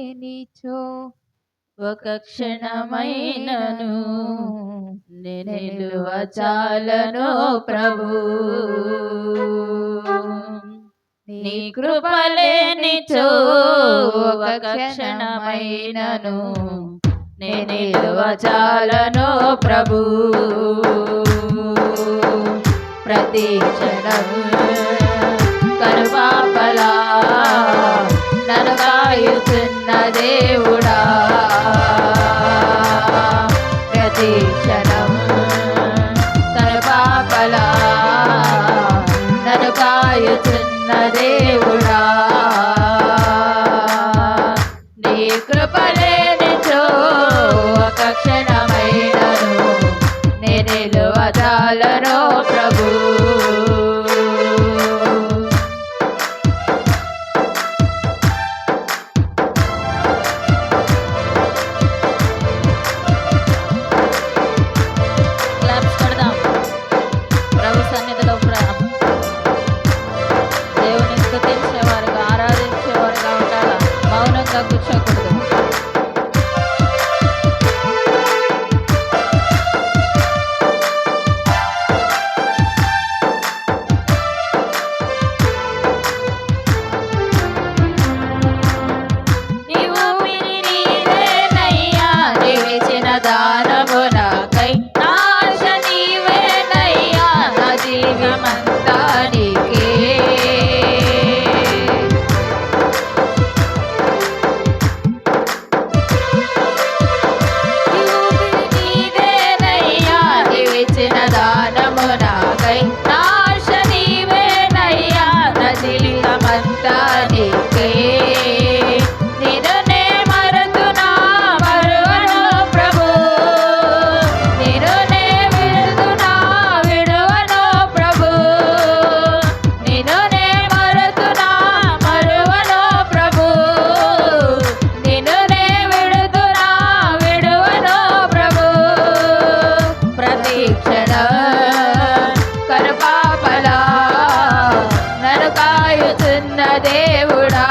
లేనిచో ఒక క్షణమైనను నిలువ చాలను ప్రభు. నీ కృప లేనిచో ఒక క్షణమైనను నిలువ చాలను ప్రభు. ప్రతి క్షణం కనుపాపలా నన్ను కాయుతున్న దేవుడా, ప్రతి క్షణం కనుపాపలా నన్ను కాయుతున్న దేవుడా. నీ కృప లేనిచో ఒక క్షణమైనను నిలువ చాలను ప్రభు. దేవుడా,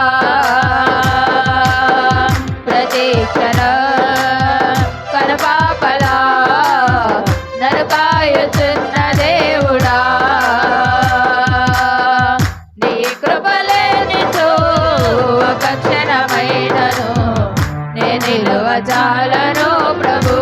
ప్రతి క్షణం కనుపాపలా నన్ను కాయుతున్న దేవుడా. నీ కృప లేనిచో ఒక క్షణమైనను నిలువ చాలను ప్రభు.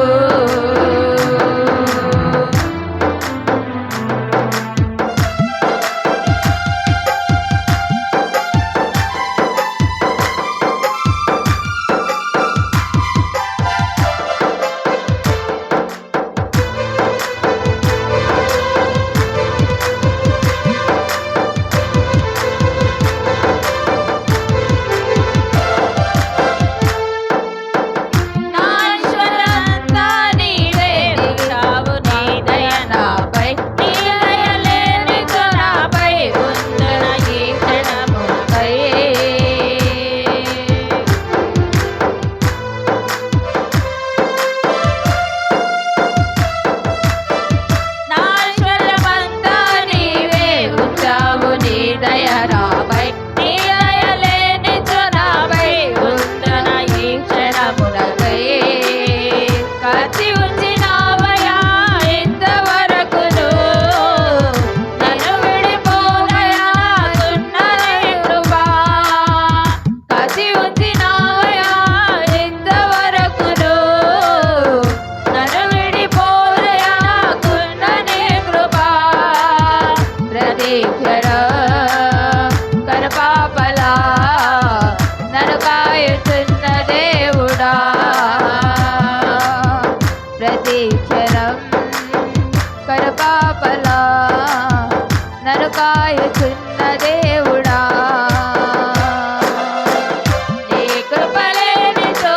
కనుపాపలా నన్ను కాయుతున్న దేవుడా, ప్రతి క్షణం కనుపాపలా నన్ను కాయుతున్న దేవుడా. నీ కృప లేనిచో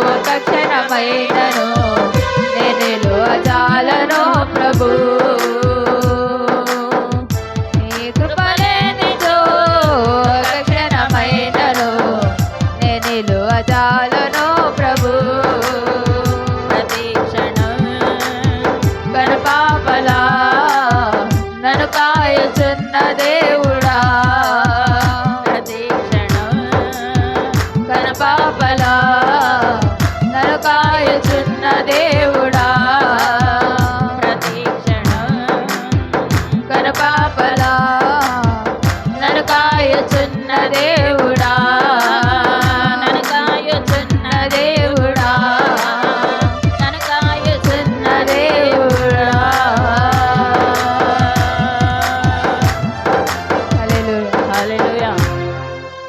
ఒక క్షణమైనను నిలువ చాలను ప్రభు. చాలను ప్రభు. ప్రతి క్షణం కనుపాపలా నన్ను కాయుచున్న దేవుడా, ప్రతి క్షణం కనుపాపలా కాపలా